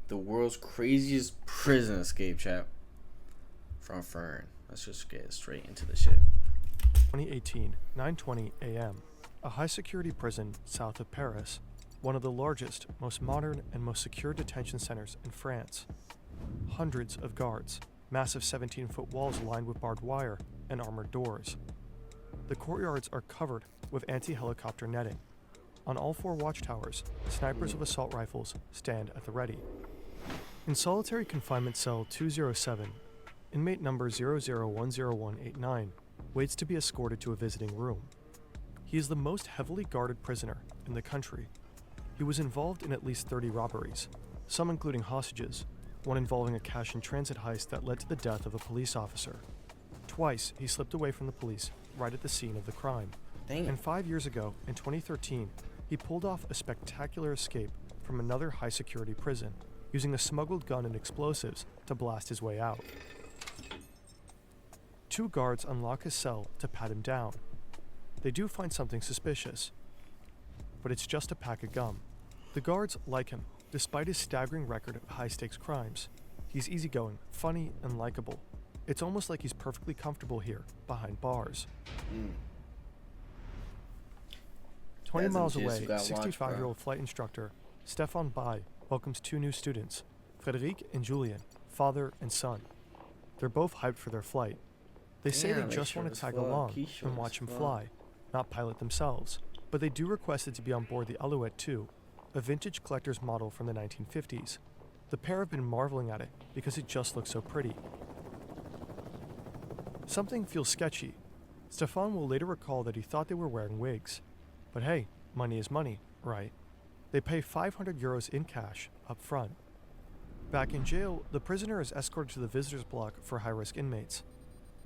The world's craziest prison escape, chap. From Fern. Let's just get straight into the shit. 2018, 9:20 a.m. A high-security prison south of Paris, one of the largest, most modern, and most secure detention centers in France. Hundreds of guards, massive 17-foot walls lined with barbed wire and armored doors. The courtyards are covered with anti-helicopter netting. On all four watchtowers, snipers with assault rifles stand at the ready. In solitary confinement cell 207, inmate number 00-10189 waits to be escorted to a visiting room. He is the most heavily guarded prisoner in the country. He was involved in at least 30 robberies, some including hostages, one involving a cash in transit heist that led to the death of a police officer. Twice, he slipped away from the police right at the scene of the crime. Damn. And 5 years ago, in 2013, he pulled off a spectacular escape from another high-security prison, using a smuggled gun and explosives to blast his way out. Two guards unlock his cell to pat him down. They do find something suspicious, but it's just a pack of gum. The guards like him, despite his staggering record of high-stakes crimes. He's easygoing, funny, and likable. It's almost like he's perfectly comfortable here, behind bars. 20 miles away, 65-year-old flight instructor Stefan Bai welcomes two new students, Frédéric and Julien, father and son. They're both hyped for their flight. They say they just want to tag along and watch him fly, not pilot themselves, but they do request it to be on board the Alouette 2, a vintage collector's model from the 1950s. The pair have been marveling at it because it just looks so pretty. Something feels sketchy. Stefan will later recall that he thought they were wearing wigs. But hey, money is money, right? They pay 500 euros in cash up front. Back in jail, the prisoner is escorted to the visitors block for high-risk inmates.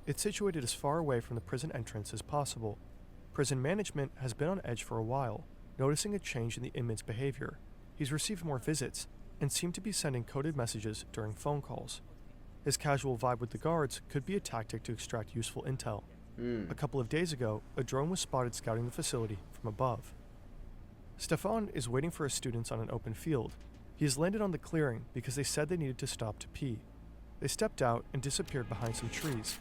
It's situated as far away from the prison entrance as possible. Prison management has been on edge for a while, noticing a change in the inmate's behavior. He's received more visits and seemed to be sending coded messages during phone calls. His casual vibe with the guards could be a tactic to extract useful intel. A couple of days ago, a drone was spotted scouting the facility from above. Stefan is waiting for his students on an open field. He has landed on the clearing because they said they needed to stop to pee. They stepped out and disappeared behind some trees.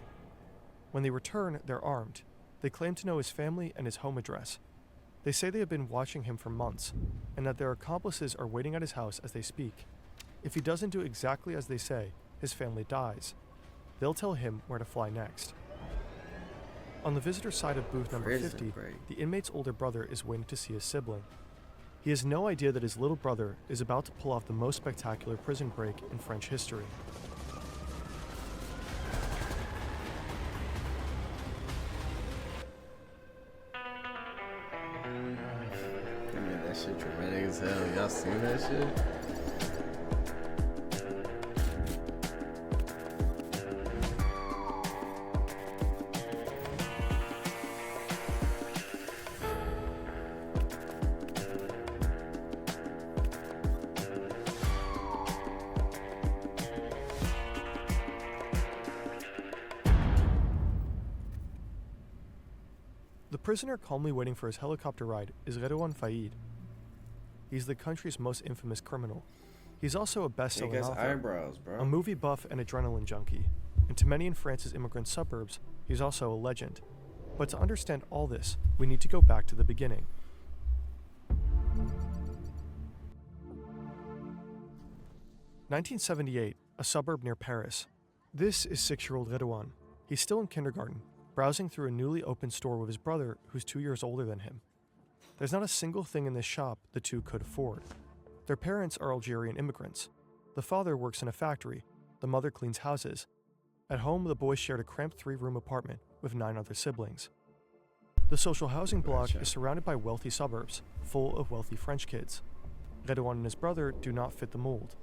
When they return, they're armed. They claim to know his family and his home address. They say they have been watching him for months, and that their accomplices are waiting at his house as they speak. If he doesn't do exactly as they say, his family dies. They'll tell him where to fly next. On the visitor side of booth number 50, the inmate's older brother is waiting to see his sibling. He has no idea that his little brother is about to pull off the most spectacular prison break in French history. I mean, that shit dramatic as hell. Y'all seen that shit? The prisoner calmly waiting for his helicopter ride is Redouane Faïd. He's the country's most infamous criminal. He's also a best-selling author, eyebrows, bro. a movie buff and adrenaline junkie, and to many in France's immigrant suburbs, he's also a legend. But to understand all this, we need to go back to the beginning. (1978), a suburb near Paris. This is 6-year-old Redouane. He's still in kindergarten, browsing through a newly opened store with his brother, who's 2 years older than him. There's not a single thing in this shop the two could afford. Their parents are Algerian immigrants. The father works in a factory, the mother cleans houses. At home, the boys shared a cramped 3-room apartment with 9 other siblings. The social housing block is surrounded by wealthy suburbs, full of wealthy French kids. Redouane and his brother do not fit the mold,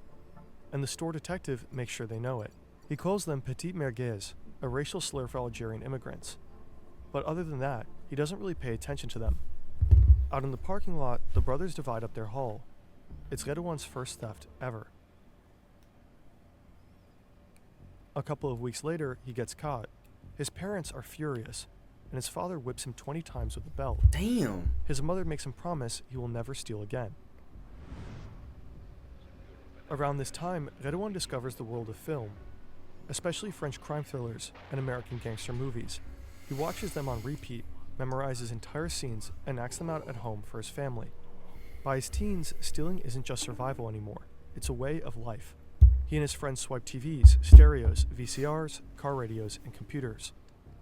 and the store detective makes sure they know it. He calls them petite merguez, a racial slur for Algerian immigrants. But other than that, he doesn't really pay attention to them. Out in the parking lot, the brothers divide up their haul. It's Redouane's first theft ever. A couple of weeks later, he gets caught. His parents are furious, and his father whips him 20 times with a belt. Damn. His mother makes him promise he will never steal again. Around this time, Redouan discovers the world of film, especially French crime thrillers and American gangster movies. He watches them on repeat, memorizes entire scenes, and acts them out at home for his family. By his teens, stealing isn't just survival anymore, it's a way of life. He and his friends swipe TVs, stereos, VCRs, car radios, and computers.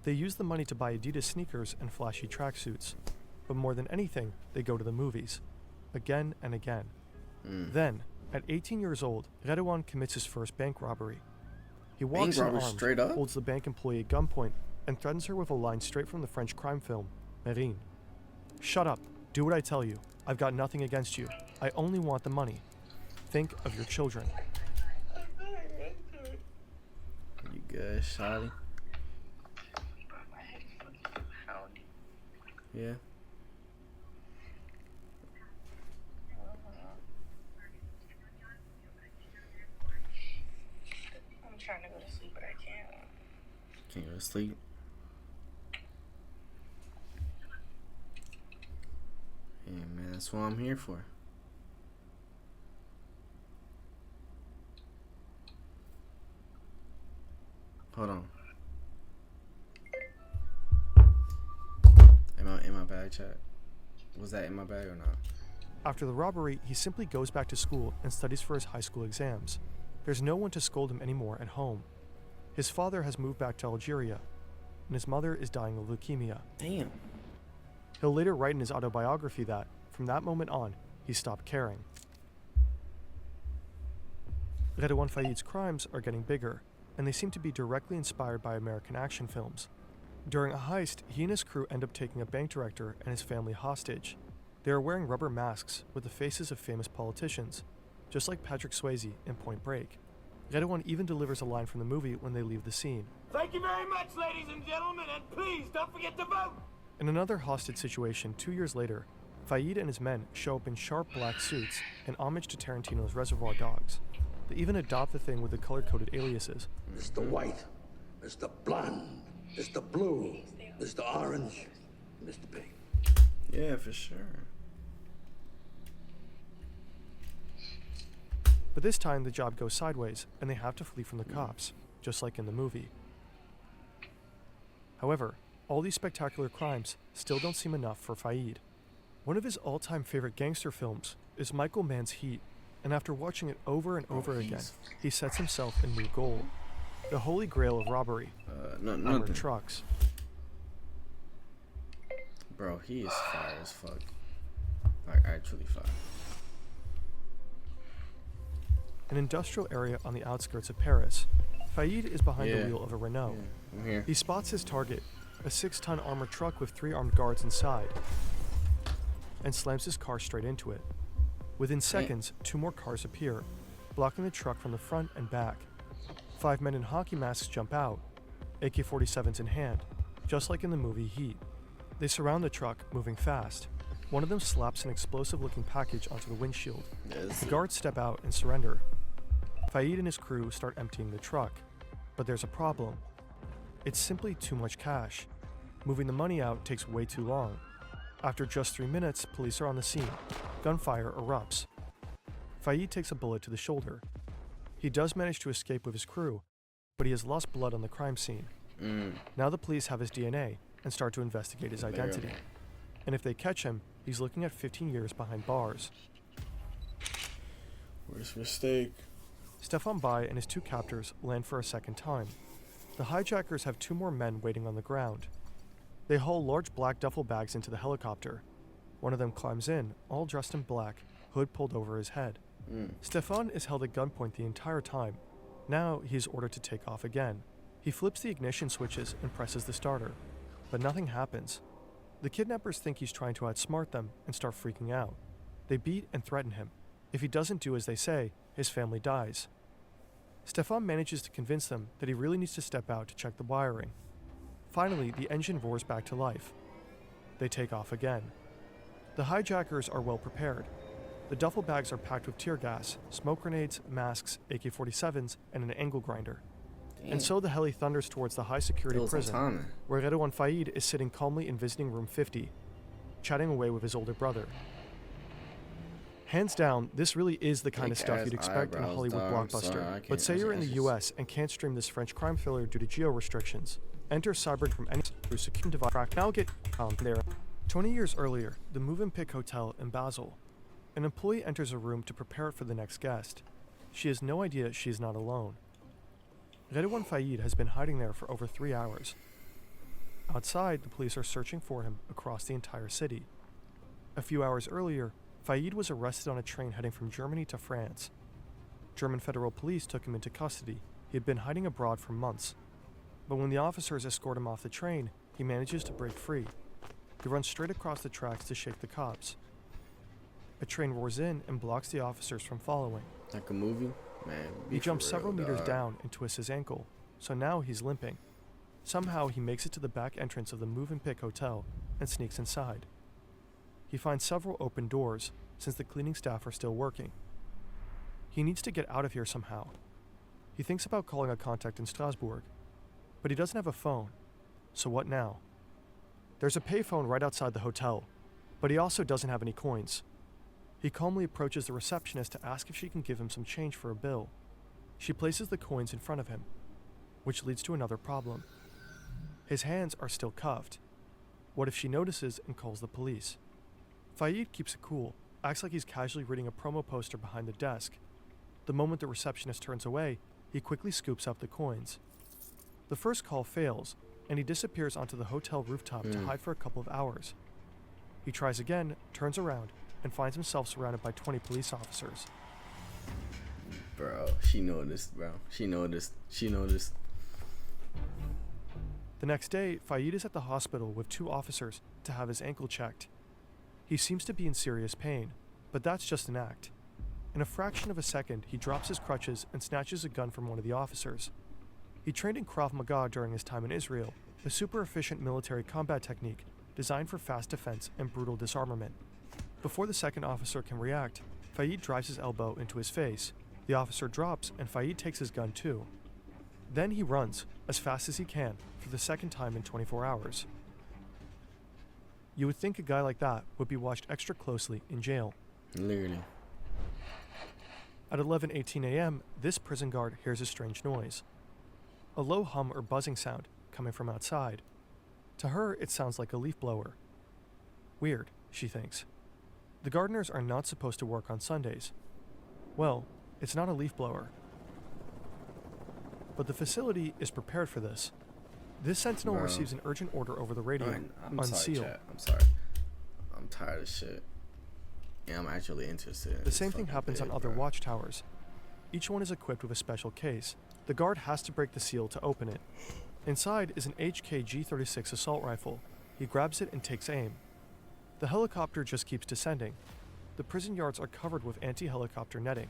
They use the money to buy Adidas sneakers and flashy tracksuits. But more than anything, they go to the movies. Again and again. Then, at 18 years old, Redouan commits his first bank robbery. He walks in armed, straight up? holds the bank employee at gunpoint, and threatens her with a line straight from the French crime film, Marine. Shut up. Do what I tell you. I've got nothing against you. I only want the money. Think of your children. You good, shawty? Yeah. I'm trying to go to sleep, but I can't. Can't go to sleep. Yeah, man, that's what I'm here for. Hold on. In my bag, chat. Was that in my bag or not? After the robbery, he simply goes back to school and studies for his high school exams. There's no one to scold him anymore at home. His father has moved back to Algeria, and his mother is dying of leukemia. Damn. He'll later write in his autobiography that, from that moment on, he stopped caring. Redouan Faïd's crimes are getting bigger, and they seem to be directly inspired by American action films. During a heist, he and his crew end up taking a bank director and his family hostage. They are wearing rubber masks with the faces of famous politicians, just like Patrick Swayze in Point Break. Redouan even delivers a line from the movie when they leave the scene. Thank you very much, ladies and gentlemen, and please don't forget to vote! In another hostage situation 2 years later, Faïd and his men show up in sharp black suits in homage to Tarantino's Reservoir Dogs. They even adopt the thing with the color-coded aliases. Mr. White, Mr. Blonde, Mr. Blue, Mr. Orange, Mr. Pink. Yeah, for sure. But this time the job goes sideways and they have to flee from the cops, just like in the movie. However, all these spectacular crimes still don't seem enough for Faïd. One of his all-time favorite gangster films is Michael Mann's Heat, and after watching it over and over again, he sets himself a new goal. The holy grail of robbery, armored trucks. Bro, he is fire as fuck. Like, actually fire. An industrial area on the outskirts of Paris. Faïd is behind the wheel of a Renault. Yeah, I'm here. He spots his target, a 6-ton armored truck with 3 armed guards inside, and slams his car straight into it. Within seconds, 2 more cars appear, blocking the truck from the front and back. 5 men in hockey masks jump out, AK-47s in hand, just like in the movie Heat. They surround the truck, moving fast. One of them slaps an explosive-looking package onto the windshield. The guards step out and surrender. Faïd and his crew start emptying the truck, but there's a problem. It's simply too much cash. Moving the money out takes way too long. After just 3 minutes, police are on the scene. Gunfire erupts. Faïd takes a bullet to the shoulder. He does manage to escape with his crew, but he has lost blood on the crime scene. Now the police have his DNA and start to investigate his identity. And if they catch him, he's looking at 15 years behind bars. Worst mistake. Stefan Bai and his 2 captors land for a second time. The hijackers have 2 more men waiting on the ground. They haul large black duffel bags into the helicopter. One of them climbs in, all dressed in black, hood pulled over his head. Stefan is held at gunpoint the entire time. Now he is ordered to take off again. He flips the ignition switches and presses the starter, but nothing happens. The kidnappers think he's trying to outsmart them and start freaking out. They beat and threaten him. If he doesn't do as they say, his family dies. Stefan manages to convince them that he really needs to step out to check the wiring. Finally, the engine roars back to life. They take off again. The hijackers are well prepared. The duffel bags are packed with tear gas, smoke grenades, masks, AK-47s, and an angle grinder. And so the heli thunders towards the high-security prison, where Redouan Faïd is sitting calmly in visiting room 50, chatting away with his older brother. Hands down, this really is the kind of stuff Thick-ass you'd expect in a eyebrows, Hollywood dog. I'm blockbuster. sorry, I can't- But say I you're in can't the just- US and can't stream this French crime thriller due to geo restrictions. Enter Cyber from any through secure device. Now get there. 20 years earlier, the Movenpick Hotel in Basel. An employee enters a room to prepare it for the next guest. She has no idea she is not alone. Redouane Faïd has been hiding there for over 3 hours. Outside, the police are searching for him across the entire city. A few hours earlier, Faïd was arrested on a train heading from Germany to France. German federal police took him into custody. He had been hiding abroad for months. But when the officers escort him off the train, he manages to break free. He runs straight across the tracks to shake the cops. A train roars in and blocks the officers from following. Like a movie? Man, be He for jumps real, several meters dog. down and twists his ankle, so now he's limping. Somehow he makes it to the back entrance of the Movenpick Hotel and sneaks inside. He finds several open doors, since the cleaning staff are still working. He needs to get out of here somehow. He thinks about calling a contact in Strasbourg, but he doesn't have a phone, so what now? There's a payphone right outside the hotel, but he also doesn't have any coins. He calmly approaches the receptionist to ask if she can give him some change for a bill. She places the coins in front of him, which leads to another problem. His hands are still cuffed. What if she notices and calls the police? Faïd keeps it cool, acts like he's casually reading a promo poster behind the desk. The moment the receptionist turns away, he quickly scoops up the coins. The first call fails, and he disappears onto the hotel rooftop to hide for a couple of hours. He tries again, turns around, and finds himself surrounded by 20 police officers. Bro, she noticed, bro. She noticed. The next day, Faïd is at the hospital with 2 officers to have his ankle checked. He seems to be in serious pain, but that's just an act. In a fraction of a second, he drops his crutches and snatches a gun from one of the officers. He trained in Krav Maga during his time in Israel, a super efficient military combat technique designed for fast defense and brutal disarmament. Before the second officer can react, Faïd drives his elbow into his face. The officer drops, and Faïd takes his gun too. Then he runs, as fast as he can, for the second time in 24 hours. You would think a guy like that would be watched extra closely in jail. Literally. At 11:18 a.m., this prison guard hears a strange noise. A low hum or buzzing sound coming from outside. To her, it sounds like a leaf blower. Weird, she thinks. The gardeners are not supposed to work on Sundays. Well, it's not a leaf blower. But the facility is prepared for this. This sentinel Bro. receives an urgent order over the radio. I'm sorry, Unseal. chat. I'm sorry. I'm tired of shit. Yeah, I'm actually interested in The this same thing fucking happens on vid, other bro. watchtowers. Each one is equipped with a special case. The guard has to break the seal to open it. Inside is an HK G36 assault rifle. He grabs it and takes aim. The helicopter just keeps descending. The prison yards are covered with anti-helicopter netting.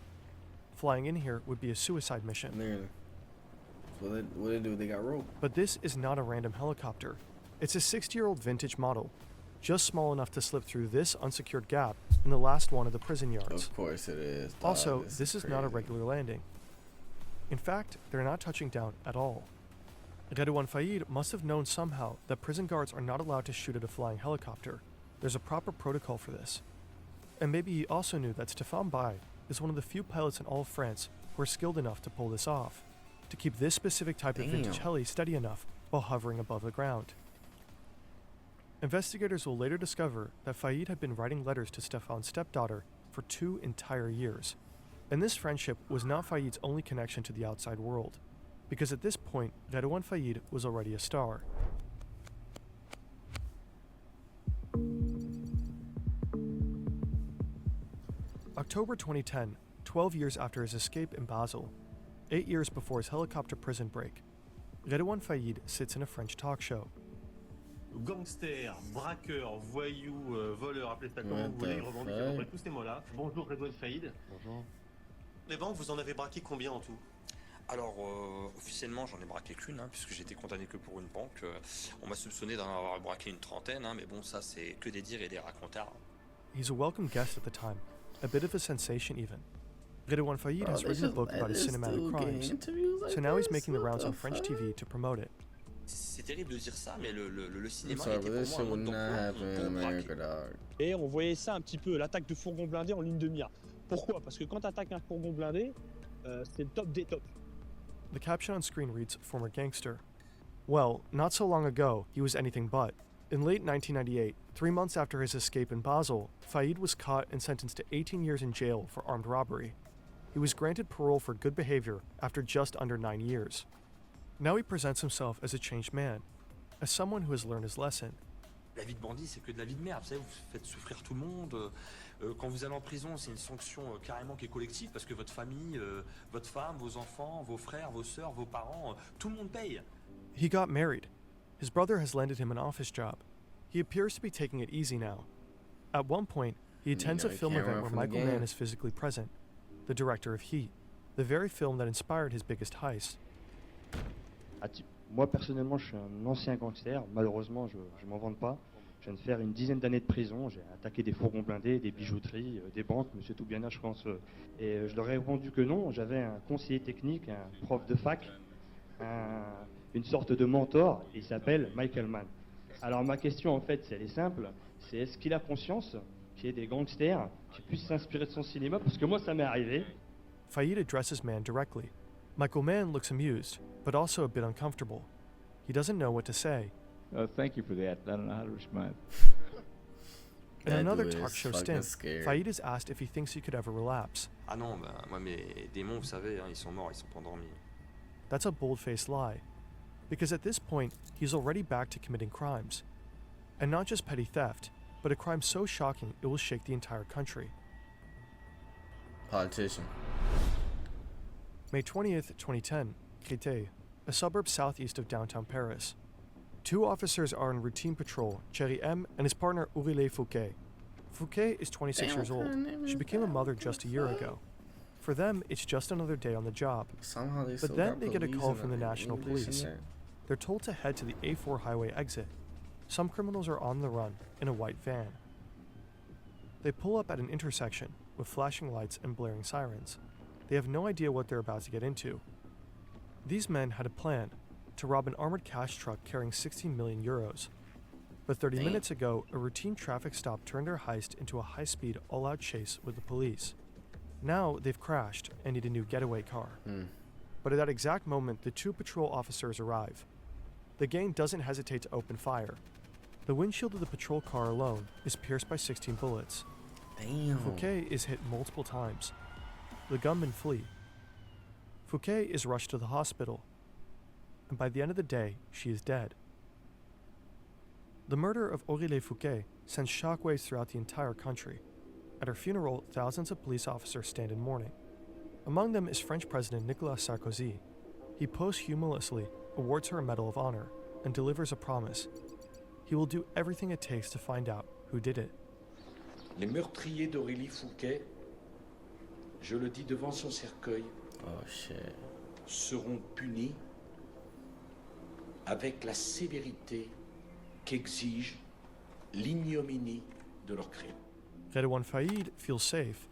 Flying in here would be a suicide mission. Literally. So what they do? They got rope. But this is not a random helicopter. It's a 60-year-old vintage model, just small enough to slip through this unsecured gap in the last one of the prison yards. Of course it is. dog. Also, this is not a crazy. regular landing. In fact, they're not touching down at all. Redouane Faïd must have known somehow that prison guards are not allowed to shoot at a flying helicopter. There's a proper protocol for this. And maybe he also knew that Stéphane Baye is one of the few pilots in all of France who are skilled enough to pull this off, to keep this specific type of vintage Damn. heli steady enough while hovering above the ground. Investigators will later discover that Faïd had been writing letters to Stéphane's stepdaughter for 2 entire years. And this friendship was not Faïd's only connection to the outside world, because at this point, Redouane Faïd was already a star. October 2010, 12 years after his escape in Basel, 8 years before his helicopter prison break, Redouane Faïd sits in a French talk show. Gangster, braqueur, voyou, voleur, appelez ça comme What vous voulez, the revendiquez fuck? à peu près tous ces mots-là. Bonjour Redouane Faïd. Bonjour. Les banques, vous en avez braqué combien en tout? Alors, officiellement, j'en ai braqué qu'une, puisque j'ai été condamné que pour une banque. On m'a soupçonné d'en avoir braqué une trentaine, mais bon, ça, c'est que des dires et des racontards. He's a welcome guest at the time, a bit of a sensation even. Redouane Faïd has written a book about his cinematic crimes, so now he's making the rounds on French TV to promote it. C'est terrible de dire ça, mais le I'm cinéma sorry, était but pour this moi un shit would mode not d'emploi happen in pour America, braquer. dog. Et on voyait ça un petit peu, l'attaque de fourgon blindé en ligne de mire. Pourquoi? Parce que quand tu attaques un fourgon blindé, c'est le top des tops. The caption on screen reads, former gangster. Well, not so long ago, he was anything but. In late 1998, 3 months after his escape in Basel, Faid was caught and sentenced to 18 years in jail for armed robbery. He was granted parole for good behavior after just under 9 years. Now he presents himself as a changed man, as someone who has learned his lesson. La vie de bandit, c'est que de la vie de merde. Vous savez, vous faites souffrir tout le monde. Quand vous allez en prison, c'est une sanction carrément qui est collective parce que votre famille, votre femme, vos enfants, vos frères, vos sœurs, vos parents, tout le monde paye. He got married. His brother has landed him an office job. He appears to be taking it easy now. At one point, he attends a he film can't event run where from the Michael game. Mann is physically present, the director of Heat, the very film that inspired his biggest heist. Moi, personnellement, je suis un ancien gangster. Malheureusement, je ne m'en vante pas. Je viens de faire une dizaine d'années de prison. J'ai attaqué des fourgons blindés, des bijouteries, des banques, monsieur Toubiana, je pense. Et je leur ai répondu que non. J'avais un conseiller technique, un prof de fac, une sorte de mentor. Il s'appelle Michael Mann. Alors, ma question, en fait, elle est simple. C'est est-ce qu'il a conscience qu'il y ait des gangsters qui puissent s'inspirer de son cinéma? Parce que moi, ça m'est arrivé. Faid addresses Mann directly. Michael Mann looks amused, but also a bit uncomfortable. He doesn't know what to say. Thank you for that. I don't know how to respond. In That another dude talk is show fucking stint, scary. Faid is asked if he thinks he could ever relapse. Ah non, ben, moi mes démons, vous savez, hein, ils sont morts, ils sont pas endormis. That's a bold-faced lie, because at this point, he's already back to committing crimes. And not just petty theft, but a crime so shocking it will shake the entire country. Politician. May 20th, 2010, Créteil, a suburb southeast of downtown Paris. 2 officers are on routine patrol, Thierry M. and his partner Aurélien Fouquet. Fouquet is 26 Damn, years what old. kind of name She is became a that? mother What just the a year fuck? ago. For them, it's just another day on the job. Somehow they But still then got they get a police call in from the National English in Police. there. They're told to head to the A4 highway exit. Some criminals are on the run in a white van. They pull up at an intersection with flashing lights and blaring sirens. They have no idea what they're about to get into. These men had a plan to rob an armored cash truck carrying 16 million euros. But 30 Damn. minutes ago, a routine traffic stop turned their heist into a high-speed, all-out chase with the police. Now they've crashed and need a new getaway car. But at that exact moment, the 2 patrol officers arrive. The gang doesn't hesitate to open fire. The windshield of the patrol car alone is pierced by 16 bullets. Damn. Fouquet is hit multiple times. The gunmen flee. Fouquet is rushed to the hospital, and by the end of the day, she is dead. The murder of Aurélien Fouquet sends shockwaves throughout the entire country. At her funeral, thousands of police officers stand in mourning. Among them is French President Nicolas Sarkozy. He posthumously awards her a Medal of Honor and delivers a promise. He will do everything it takes to find out who did it. Les meurtriers d'Aurélie Fouquet, je le dis devant son cercueil, Oh shit. seront punis avec la sévérité qu'exige l'ignominie de leur crime. Redouane Faïd feels safe.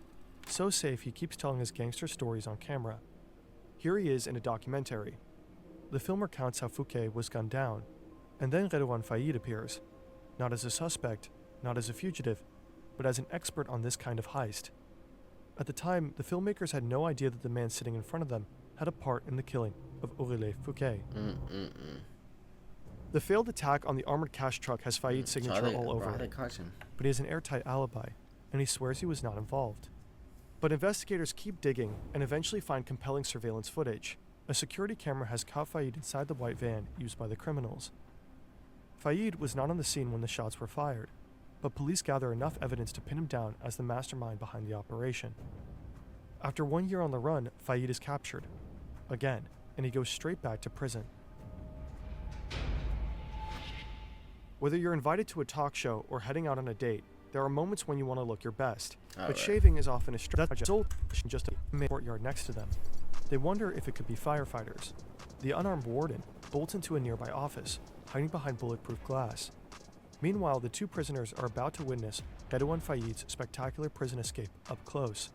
So safe he keeps telling his gangster stories on camera. Here he is in a documentary. The film recounts how Fouquet was gunned down, and then Redouane Faïd appears, not as a suspect, not as a fugitive, but as an expert on this kind of heist. At the time, the filmmakers had no idea that the man sitting in front of them had a part in the killing of Aurélien Fouquet. The failed attack on the armored cash truck has Faïd's signature all over it, but he has an airtight alibi, and he swears he was not involved. But investigators keep digging and eventually find compelling surveillance footage. A security camera has caught Faïd inside the white van used by the criminals. Faïd was not on the scene when the shots were fired, but police gather enough evidence to pin him down as the mastermind behind the operation. After 1 year on the run, Faïd is captured, again, and he goes straight back to prison. Whether you're invited to a talk show or heading out on a date, there are moments when you want to look your best, but shaving is often a strategy just a courtyard next to them. They wonder if it could be firefighters. The unarmed warden bolts into a nearby office, hiding behind bulletproof glass. Meanwhile, the 2 prisoners are about to witness Redouane Faïd's spectacular prison escape up close.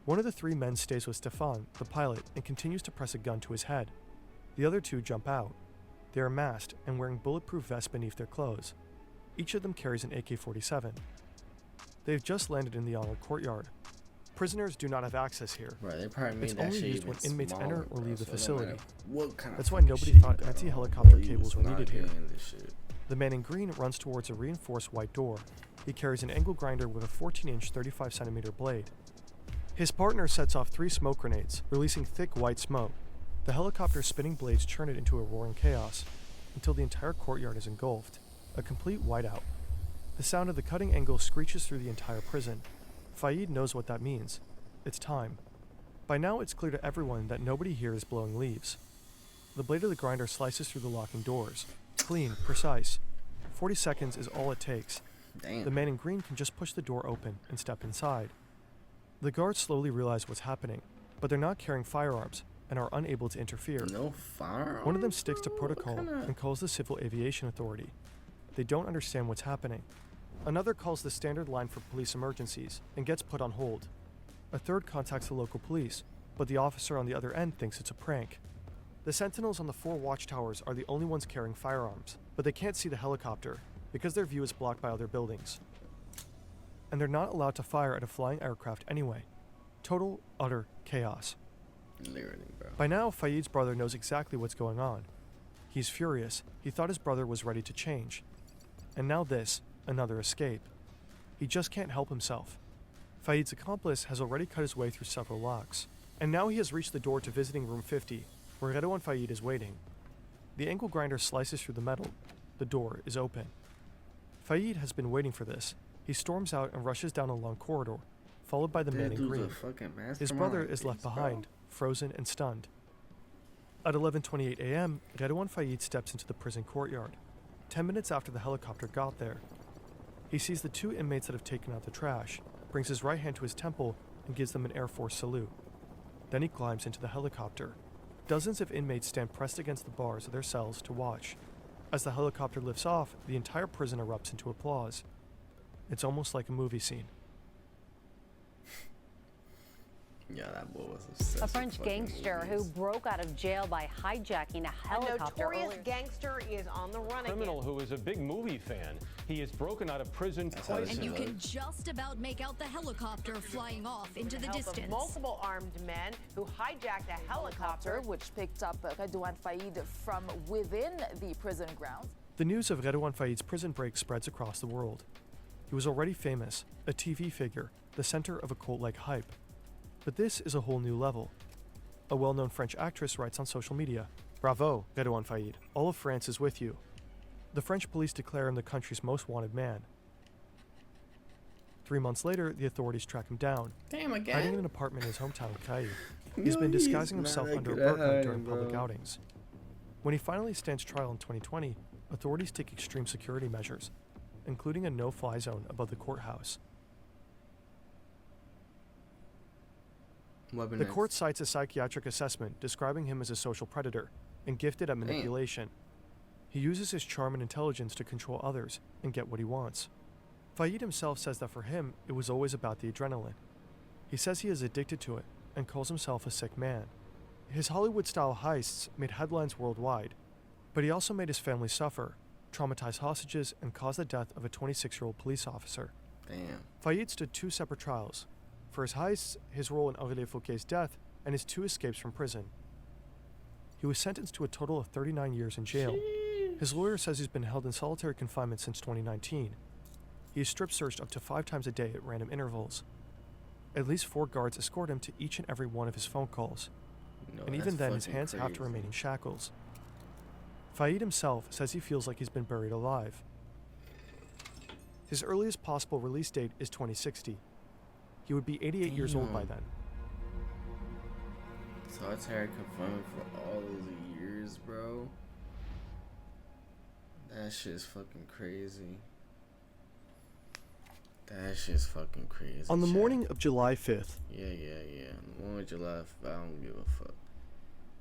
One of the 3 men stays with Stéphane, the pilot, and continues to press a gun to his head. The other 2 jump out. They are masked and wearing bulletproof vests beneath their clothes. Each of them carries an AK-47. They have just landed in the Arnold courtyard. Prisoners do not have access here. Right, they probably made It's that only shit used when even inmates smaller, enter or bro, leave the so no facility. matter what kind of That's why fucking nobody shit thought you got anti-helicopter on, cables were not needed here. getting this shit. The man in green runs towards a reinforced white door. He carries an angle grinder with a 14-inch 35-centimeter blade. His partner sets off 3 smoke grenades, releasing thick white smoke. The helicopter's spinning blades churn it into a roaring chaos, until the entire courtyard is engulfed. A complete whiteout. The sound of the cutting angle screeches through the entire prison. Faid knows what that means. It's time. By now it's clear to everyone that nobody here is blowing leaves. The blade of the grinder slices through the locking doors. Clean, precise. 40 seconds is all it takes. Damn. The man in green can just push the door open and step inside. The guards slowly realize what's happening, but they're not carrying firearms and are unable to interfere. No firearms? One of them sticks to protocol and calls the Civil Aviation Authority. They don't understand what's happening. Another calls the standard line for police emergencies and gets put on hold. A third contacts the local police, but the officer on the other end thinks it's a prank. The sentinels on the 4 watchtowers are the only ones carrying firearms, but they can't see the helicopter because their view is blocked by other buildings. And they're not allowed to fire at a flying aircraft anyway. Total, utter chaos. Literally, bro. By now, Faid's brother knows exactly what's going on. He's furious. He thought his brother was ready to change. And now this, another escape. He just can't help himself. Faid's accomplice has already cut his way through several locks. And now he has reached the door to visiting room 50, where Redouane Faid is waiting. The angle grinder slices through the metal. The door is open. Faid has been waiting for this. He storms out and rushes down a long corridor, followed by the man in green. His brother is left behind, frozen and stunned. At 11:28 a.m., Redouane Faid steps into the prison courtyard, 10 minutes after the helicopter got there. He sees the 2 inmates that have taken out the trash, brings his right hand to his temple, and gives them an Air Force salute. Then he climbs into the helicopter. Dozens of inmates stand pressed against the bars of their cells to watch. As the helicopter lifts off, the entire prison erupts into applause. It's almost like a movie scene. Yeah, that boy was obsessed. A French gangster who broke out of jail by hijacking a helicopter. A notorious gangster is on the run again. Criminal who is a big movie fan. He has broken out of prison twice. And you can just about make out the helicopter flying off into the distance. Multiple armed men who hijacked a helicopter, which picked up Redouane Faid from within the prison grounds. The news of Redouane Faid's prison break spreads across the world. He was already famous, a TV figure, the center of a cult-like hype. But this is a whole new level. A well-known French actress writes on social media, "Bravo, Redouane Faid. All of France is with you." The French police declare him the country's most wanted man. 3 months later, the authorities track him down, Damn, again? hiding in an apartment in his hometown of Caille. He's been disguising himself under a burqa during public outings. When he finally stands trial in 2020, authorities take extreme security measures, including a no-fly zone above the courthouse. The court cites a psychiatric assessment describing him as a social predator and gifted at manipulation. He uses his charm and intelligence to control others and get what he wants. Faid himself says that for him, it was always about the adrenaline. He says he is addicted to it and calls himself a sick man. His Hollywood-style heists made headlines worldwide, but he also made his family suffer, traumatized hostages, and caused the death of a 26-year-old police officer. Damn. Faid stood 2 separate trials. For his heists, his role in Aurélien Fouquet's death, and his 2 escapes from prison. He was sentenced to a total of 39 years in jail. His lawyer says he's been held in solitary confinement since 2019. He is strip-searched up to 5 times a day at random intervals. At least 4 guards escort him to each and every one of his phone calls. No, and even then, his hands have to remain in shackles. Faid himself says he feels like he's been buried alive. His earliest possible release date is 2060. He would be 88 years old by then. Solitary confinement for all those years, bro. That shit's fucking crazy. That shit's fucking crazy. On the morning of July 5th. Yeah. On the morning of July 5th, I don't give a fuck.